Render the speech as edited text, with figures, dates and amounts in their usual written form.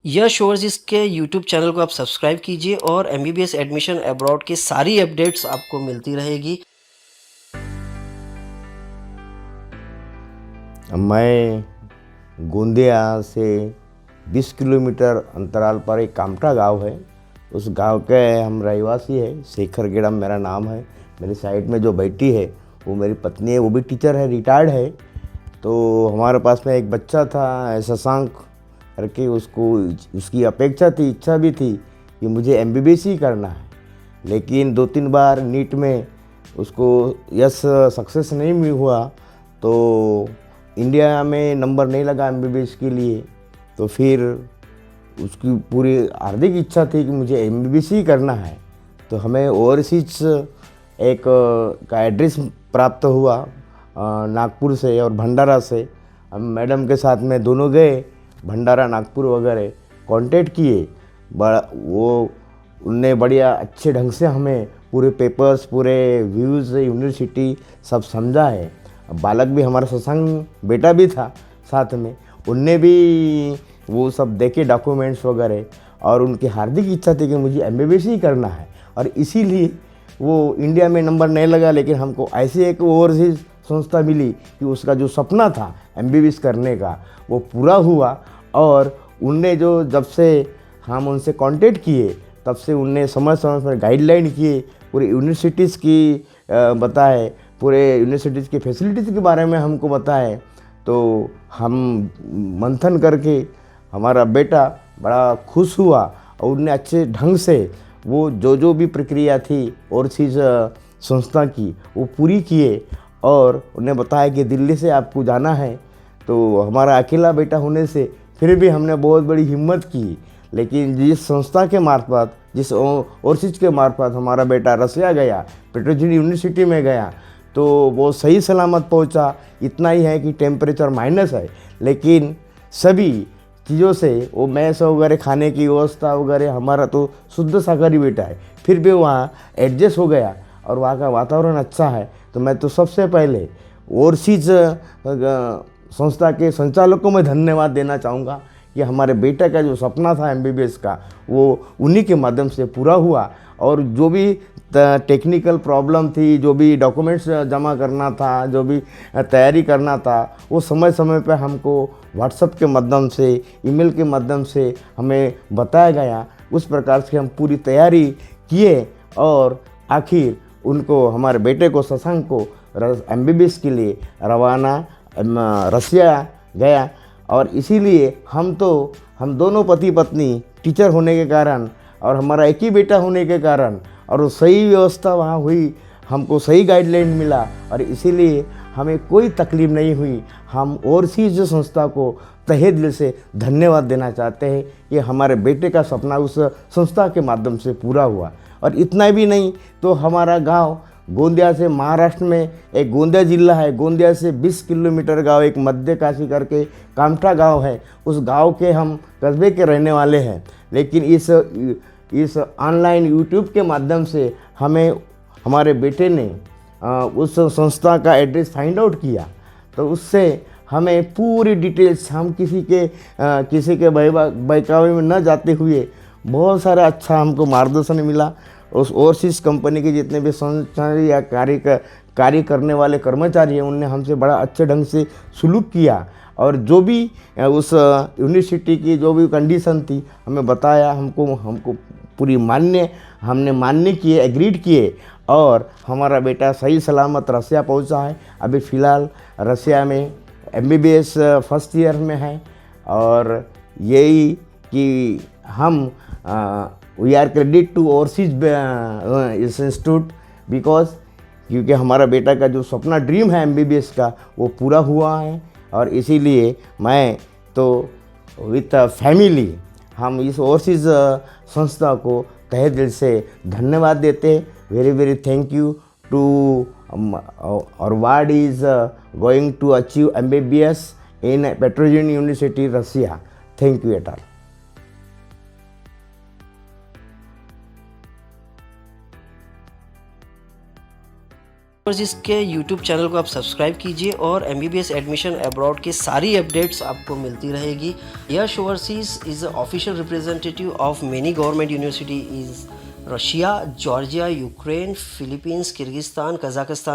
यश overseas के YouTube channel को आप सब्सक्राइब कीजिए और एमबीबीएस एडमिशन अब्रॉड की सारी अपडेट्स आपको मिलती रहेगी। मैं गोंदिया से 20 किलोमीटर अंतराल पर एक कामठा गांव है। उस गांव के हम रहवासी हैं। शेखर गेड़म मेरा नाम है। मेरी साइड में जो बैठी है वो मेरी पत्नी है, वो भी टीचर है, रिटायर्ड है। तो हमारे पास में एक बच्चा था शशांक करके, उसको उसकी अपेक्षा थी, इच्छा भी थी कि मुझे एमबीबीएस ही करना है। लेकिन 2-3 बार नीट में उसको यस सक्सेस नहीं हुआ, तो इंडिया में नंबर नहीं लगा एमबीबीएस के लिए। तो फिर उसकी पूरी हार्दिक इच्छा थी कि मुझे एमबीबीएस ही करना है। तो हमें ओवरसीज एक का एड्रेस प्राप्त हुआ नागपुर से और भंडारा से। हम मैडम के साथ में दोनों गए भंडारा, नागपुर वगैरह कांटेक्ट किए। बड़ा वो उनने बढ़िया अच्छे ढंग से हमें पूरे पेपर्स, पूरे व्यूज़, यूनिवर्सिटी सब समझा है। बालक भी हमारा शशांक बेटा भी था साथ में, उनने भी वो सब देखे डॉक्यूमेंट्स वगैरह, और उनकी हार्दिक इच्छा थी कि मुझे एमबीबीएस ही करना है। और इसीलिए वो इंडिया में नंबर नहीं लगा, लेकिन हमको ऐसी एक ओवरसीज संस्था मिली कि उसका जो सपना था एमबीबीएस करने का वो पूरा हुआ। और उनने जो जब से हम उनसे कांटेक्ट किए तब से उनने समय समय पर गाइडलाइन किए, पूरी यूनिवर्सिटीज़ की बताए, पूरे यूनिवर्सिटीज़ की फैसिलिटीज़ के बारे में हमको बताए। तो हम मंथन करके हमारा बेटा बड़ा खुश हुआ और उनने अच्छे ढंग से वो जो भी प्रक्रिया थी ओवरसीज संस्था की वो पूरी किए। और उन्हें बताया कि दिल्ली से आपको जाना है। तो हमारा अकेला बेटा होने से फिर भी हमने बहुत बड़ी हिम्मत की। लेकिन जिस संस्था के मार्फत, जिस ओवरसीज के मार्फत हमारा बेटा रसिया गया, पेट्रोजिनी यूनिवर्सिटी में गया, तो वो सही सलामत पहुंचा। इतना ही है कि टेम्परेचर माइनस है, लेकिन सभी चीज़ों से वो मैस वगैरह, खाने की व्यवस्था वगैरह, हमारा तो शुद्ध शाकाहारी बेटा है, फिर भी वहाँ एडजस्ट हो गया और वहाँ का वातावरण अच्छा है। तो मैं तो सबसे पहले ओवरसीज संस्था के संचालक को मैं धन्यवाद देना चाहूँगा कि हमारे बेटे का जो सपना था एमबीबीएस का वो उन्हीं के माध्यम से पूरा हुआ। और जो भी टेक्निकल प्रॉब्लम थी, जो भी डॉक्यूमेंट्स जमा करना था, जो भी तैयारी करना था, वो समय समय पर हमको व्हाट्सएप के माध्यम से, ईमेल के माध्यम से हमें बताया गया। उस प्रकार से हम पूरी तैयारी किए और आखिर उनको, हमारे बेटे को, शशांक को एमबीबीएस के लिए रवाना रसिया गया। और इसीलिए हम दोनों पति पत्नी टीचर होने के कारण और हमारा एक ही बेटा होने के कारण और सही व्यवस्था वहाँ हुई, हमको सही गाइडलाइन मिला और इसीलिए हमें कोई तकलीफ नहीं हुई। हम ओवरसीज संस्था को तहे दिल से धन्यवाद देना चाहते हैं कि हमारे बेटे का सपना उस संस्था के माध्यम से पूरा हुआ। और इतना भी नहीं, तो हमारा गांव गोंदिया से, महाराष्ट्र में एक गोंदिया जिला है, गोंदिया से 20 किलोमीटर गांव एक मध्य काशी करके कामठा गांव है। उस गांव के हम कस्बे के रहने वाले हैं। लेकिन इस ऑनलाइन यूट्यूब के माध्यम से हमें हमारे बेटे ने उस संस्था का एड्रेस फाइंड आउट किया। तो उससे हमें पूरी डिटेल्स, हम किसी के बहकावे में न जाते हुए बहुत सारा अच्छा हमको मार्गदर्शन मिला। उस ओवरसीज कंपनी के जितने भी संस्थाएं या कार्य करने वाले कर्मचारी हैं, उनने हमसे बड़ा अच्छे ढंग से सुलूक किया। और जो भी उस यूनिवर्सिटी की जो भी कंडीशन थी हमें बताया, हमको पूरी हमने मान्य किए, एग्रीड किए। और हमारा बेटा सही सलामत रसिया पहुंचा है। अभी फ़िलहाल रसिया में एमबीबीएस फर्स्ट ईयर में है। और यही कि हम we are credit to overseas institute because, क्योंकि हमारा बेटा का जो सपना, ड्रीम है एमबीबीएस का, वो पूरा हुआ है। और इसीलिए मैं तो विथ फैमिली हम इस ओवरसीज संस्था को तहे दिल से धन्यवाद देते हैं। Very very thank you to our ward is going to achieve MBBS in पेट्रोजिनी university Russia. Thank you at all. Overseas के यूट्यूब चैनल को आप सब्सक्राइब कीजिए और MBBS एडमिशन अब्रॉड की सारी अपडेट्स आपको मिलती रहेगी। Yash overseas is a official representative of many government university is Russia, Georgia, Ukraine, Philippines, Kyrgyzstan, Kazakhstan